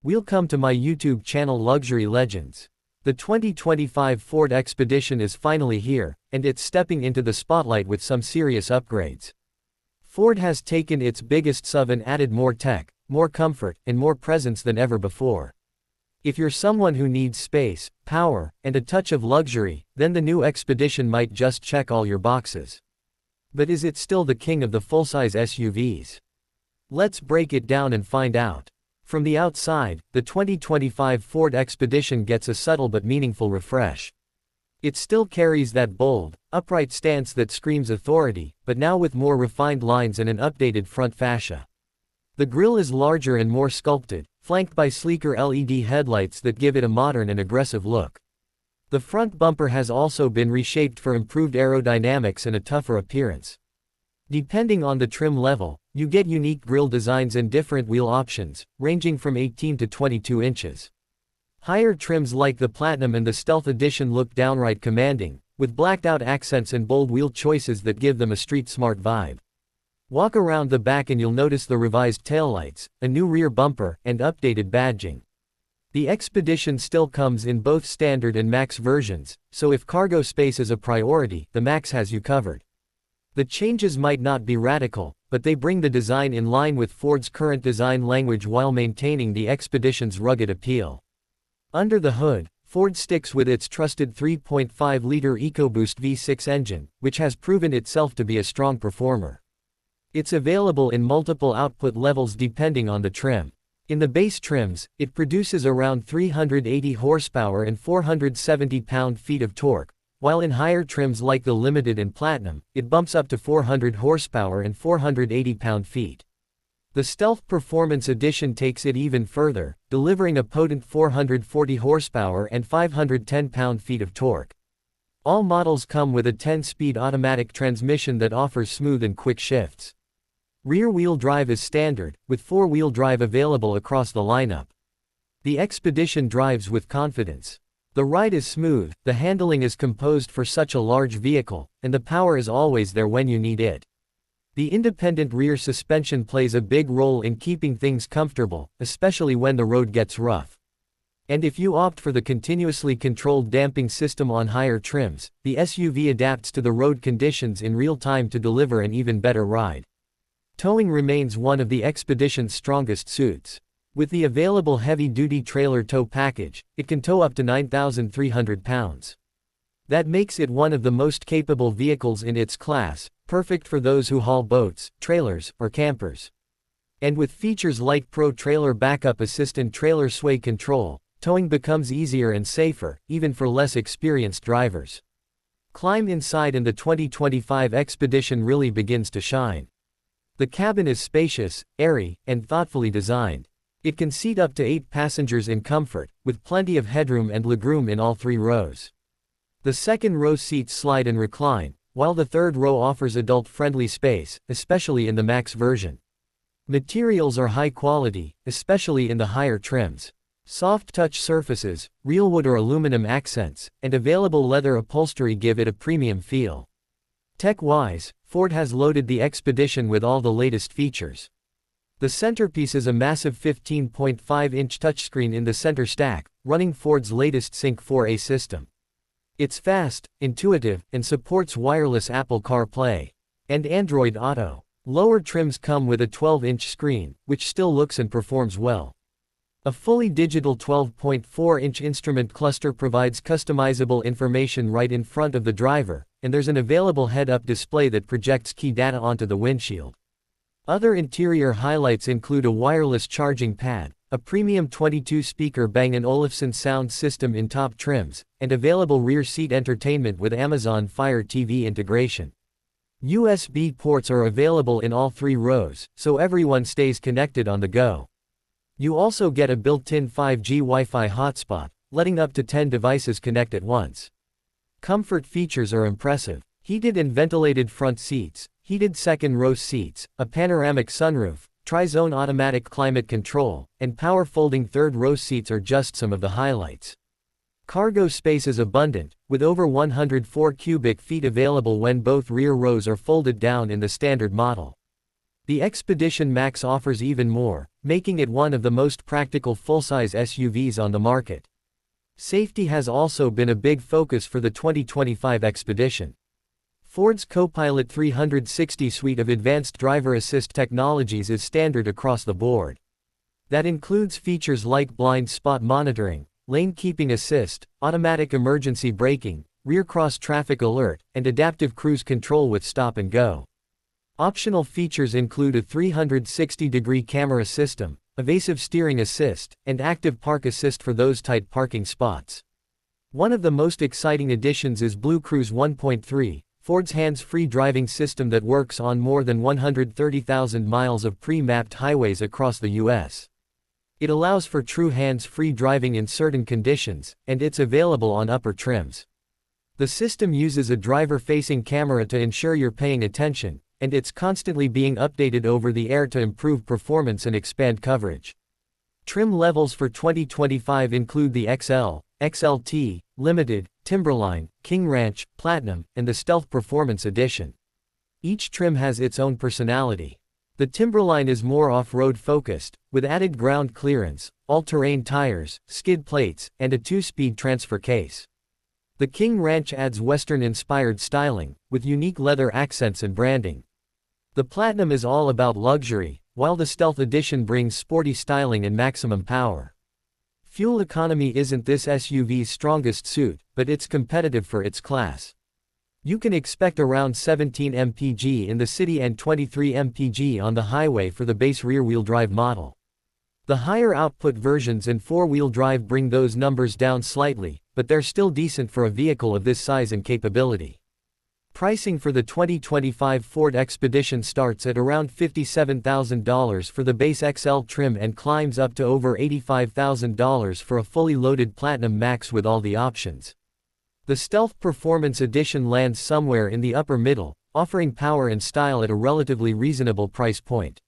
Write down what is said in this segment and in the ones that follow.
Welcome to my YouTube channel Luxury Legends. The 2025 Ford Expedition is finally here, and it's stepping into the spotlight with some serious upgrades. Ford has taken its biggest SUV and added more tech, more comfort, and more presence than ever before. If you're someone who needs space, power, and a touch of luxury, then the new Expedition might just check all your boxes. But is it still the king of the full-size SUVs? Let's break it down and find out. From the outside, the 2025 Ford Expedition gets a subtle but meaningful refresh. It still carries that bold, upright stance that screams authority, but now with more refined lines and an updated front fascia. The grille is larger and more sculpted, flanked by sleeker LED headlights that give it a modern and aggressive look. The front bumper has also been reshaped for improved aerodynamics and a tougher appearance. Depending on the trim level, you get unique grille designs and different wheel options, ranging from 18 to 22 inches. Higher trims like the Platinum and the Stealth Edition look downright commanding, with blacked-out accents and bold wheel choices that give them a street-smart vibe. Walk around the back and you'll notice the revised taillights, a new rear bumper, and updated badging. The Expedition still comes in both Standard and Max versions, so if cargo space is a priority, the Max has you covered. The changes might not be radical, but they bring the design in line with Ford's current design language while maintaining the Expedition's rugged appeal. Under the hood, Ford sticks with its trusted 3.5-liter EcoBoost V6 engine, which has proven itself to be a strong performer. It's available in multiple output levels depending on the trim. In the base trims, it produces around 380 horsepower and 470 pound-feet of torque, while in higher trims like the Limited and Platinum, it bumps up to 400 horsepower and 480 pound-feet. The Stealth Performance Edition takes it even further, delivering a potent 440 horsepower and 510 pound-feet of torque. All models come with a 10-speed automatic transmission that offers smooth and quick shifts. Rear-wheel drive is standard, with four-wheel drive available across the lineup. The Expedition drives with confidence. The ride is smooth, the handling is composed for such a large vehicle, and the power is always there when you need it. The independent rear suspension plays a big role in keeping things comfortable, especially when the road gets rough. And if you opt for the continuously controlled damping system on higher trims, the SUV adapts to the road conditions in real time to deliver an even better ride. Towing remains one of the Expedition's strongest suits. With the available heavy-duty trailer tow package, it can tow up to 9,300 pounds. That makes it one of the most capable vehicles in its class, perfect for those who haul boats, trailers, or campers. And with features like Pro Trailer Backup Assist and Trailer Sway Control, towing becomes easier and safer, even for less experienced drivers. Climb inside and the 2025 Expedition really begins to shine. The cabin is spacious, airy, and thoughtfully designed. It can seat up to 8 passengers in comfort, with plenty of headroom and legroom in all 3 rows. The second row seats slide and recline, while the third row offers adult-friendly space, especially in the Max version. Materials are high quality, especially in the higher trims. Soft touch surfaces, real wood or aluminum accents, and available leather upholstery give it a premium feel. Tech-wise, Ford has loaded the Expedition with all the latest features. The centerpiece is a massive 15.5-inch touchscreen in the center stack, running Ford's latest Sync 4A system. It's fast, intuitive, and supports wireless Apple CarPlay and Android Auto. Lower trims come with a 12-inch screen, which still looks and performs well. A fully digital 12.4-inch instrument cluster provides customizable information right in front of the driver, and there's an available head-up display that projects key data onto the windshield. Other interior highlights include a wireless charging pad, a premium 22-speaker Bang & Olufsen sound system in top trims, and available rear seat entertainment with Amazon Fire TV integration. USB ports are available in all 3 rows, so everyone stays connected on the go. You also get a built-in 5G Wi-Fi hotspot, letting up to 10 devices connect at once. Comfort features are impressive. Heated and ventilated front seats, heated second-row seats, a panoramic sunroof, tri-zone automatic climate control, and power-folding third-row seats are just some of the highlights. Cargo space is abundant, with over 104 cubic feet available when both rear rows are folded down in the standard model. The Expedition Max offers even more, making it one of the most practical full-size SUVs on the market. Safety has also been a big focus for the 2025 Expedition. Ford's Copilot 360 suite of advanced driver assist technologies is standard across the board. That includes features like blind spot monitoring, lane keeping assist, automatic emergency braking, rear cross traffic alert, and adaptive cruise control with stop and go. Optional features include a 360-degree camera system, evasive steering assist, and active park assist for those tight parking spots. One of the most exciting additions is Blue Cruise 1.3, Ford's hands-free driving system that works on more than 130,000 miles of pre-mapped highways across the U.S. It allows for true hands-free driving in certain conditions, and it's available on upper trims. The system uses a driver-facing camera to ensure you're paying attention, and it's constantly being updated over the air to improve performance and expand coverage. Trim levels for 2025 include the XL, XLT, Limited, Timberline, King Ranch, Platinum, and the Stealth Performance Edition. Each trim has its own personality. The Timberline is more off-road focused, with added ground clearance, all-terrain tires, skid plates, and a 2-speed transfer case. The King Ranch adds Western-inspired styling, with unique leather accents and branding. The Platinum is all about luxury, while the Stealth Edition brings sporty styling and maximum power. Fuel economy isn't this SUV's strongest suit, but it's competitive for its class. You can expect around 17 mpg in the city and 23 mpg on the highway for the base rear-wheel drive model. The higher output versions and four-wheel drive bring those numbers down slightly, but they're still decent for a vehicle of this size and capability. Pricing for the 2025 Ford Expedition starts at around $57,000 for the base XL trim and climbs up to over $85,000 for a fully loaded Platinum Max with all the options. The Stealth Performance Edition lands somewhere in the upper middle, offering power and style at a relatively reasonable price point.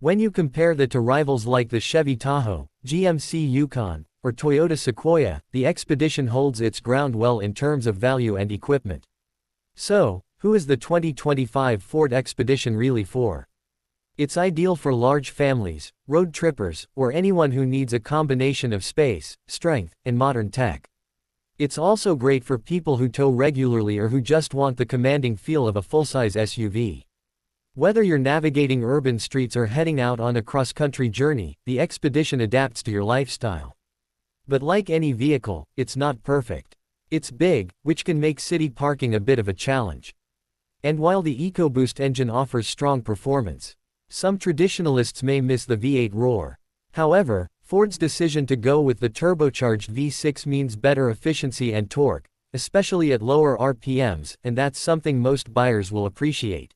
When you compare that to rivals like the Chevy Tahoe, GMC Yukon, or Toyota Sequoia, the Expedition holds its ground well in terms of value and equipment. So, who is the 2025 Ford Expedition really for? It's ideal for large families, road trippers, or anyone who needs a combination of space, strength, and modern tech. It's also great for people who tow regularly or who just want the commanding feel of a full-size SUV. Whether you're navigating urban streets or heading out on a cross-country journey, the Expedition adapts to your lifestyle. But like any vehicle, it's not perfect. It's big, which can make city parking a bit of a challenge. And while the EcoBoost engine offers strong performance, some traditionalists may miss the V8 roar. However, Ford's decision to go with the turbocharged V6 means better efficiency and torque, especially at lower RPMs, and that's something most buyers will appreciate.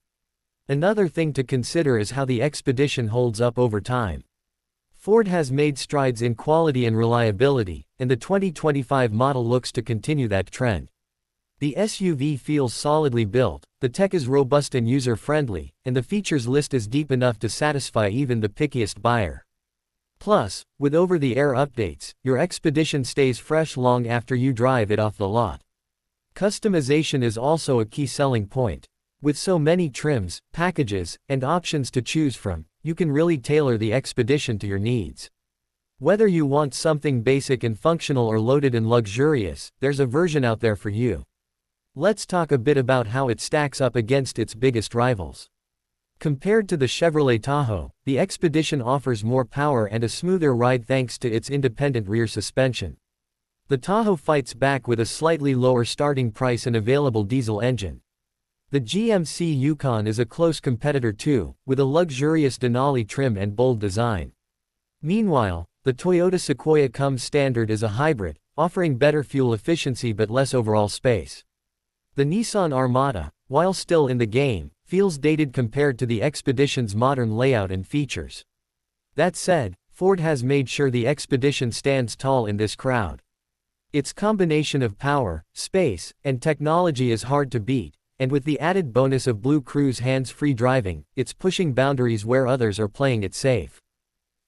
Another thing to consider is how the Expedition holds up over time. Ford has made strides in quality and reliability, and the 2025 model looks to continue that trend. The SUV feels solidly built, the tech is robust and user-friendly, and the features list is deep enough to satisfy even the pickiest buyer. Plus, with over-the-air updates, your Expedition stays fresh long after you drive it off the lot. Customization is also a key selling point. With so many trims, packages, and options to choose from, you can really tailor the Expedition to your needs. Whether you want something basic and functional or loaded and luxurious, there's a version out there for you. Let's talk a bit about how it stacks up against its biggest rivals. Compared to the Chevrolet Tahoe, the Expedition offers more power and a smoother ride thanks to its independent rear suspension. The Tahoe fights back with a slightly lower starting price and available diesel engine. The GMC Yukon is a close competitor too, with a luxurious Denali trim and bold design. Meanwhile, the Toyota Sequoia comes standard as a hybrid, offering better fuel efficiency but less overall space. The Nissan Armada, while still in the game, feels dated compared to the Expedition's modern layout and features. That said, Ford has made sure the Expedition stands tall in this crowd. Its combination of power, space, and technology is hard to beat, and with the added bonus of Blue Cruise hands-free driving, it's pushing boundaries where others are playing it safe.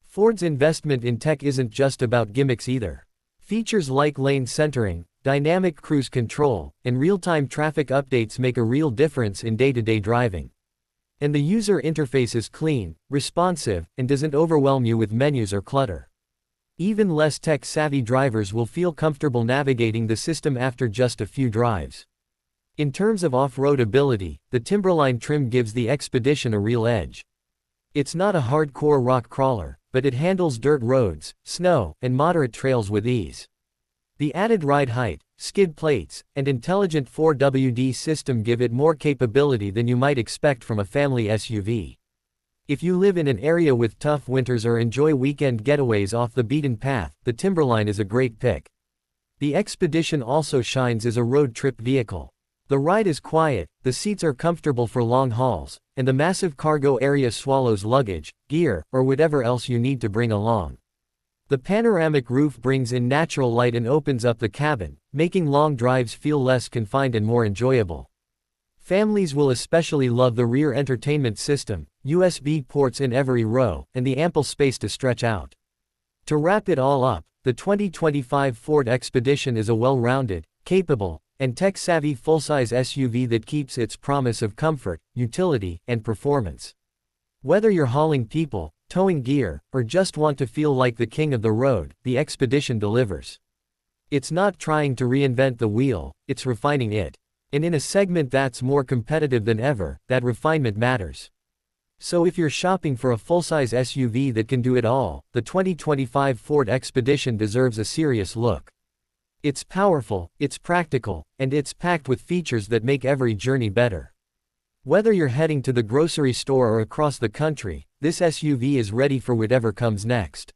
Ford's investment in tech isn't just about gimmicks either. Features like lane centering, dynamic cruise control, and real-time traffic updates make a real difference in day-to-day driving. And the user interface is clean, responsive, and doesn't overwhelm you with menus or clutter. Even less tech-savvy drivers will feel comfortable navigating the system after just a few drives. In terms of off-road ability, the Timberline trim gives the Expedition a real edge. It's not a hardcore rock crawler, but it handles dirt roads, snow, and moderate trails with ease. The added ride height, skid plates, and intelligent 4WD system give it more capability than you might expect from a family SUV. If you live in an area with tough winters or enjoy weekend getaways off the beaten path, the Timberline is a great pick. The Expedition also shines as a road trip vehicle. The ride is quiet, the seats are comfortable for long hauls, and the massive cargo area swallows luggage, gear, or whatever else you need to bring along. The panoramic roof brings in natural light and opens up the cabin, making long drives feel less confined and more enjoyable. Families will especially love the rear entertainment system, USB ports in every row, and the ample space to stretch out. To wrap it all up, the 2025 Ford Expedition is a well-rounded, capable, and tech-savvy full-size SUV that keeps its promise of comfort, utility, and performance. Whether you're hauling people, towing gear, or just want to feel like the king of the road, the Expedition delivers. It's not trying to reinvent the wheel, it's refining it. And in a segment that's more competitive than ever, that refinement matters. So if you're shopping for a full-size SUV that can do it all, the 2025 Ford Expedition deserves a serious look. It's powerful, it's practical, and it's packed with features that make every journey better. Whether you're heading to the grocery store or across the country, this SUV is ready for whatever comes next.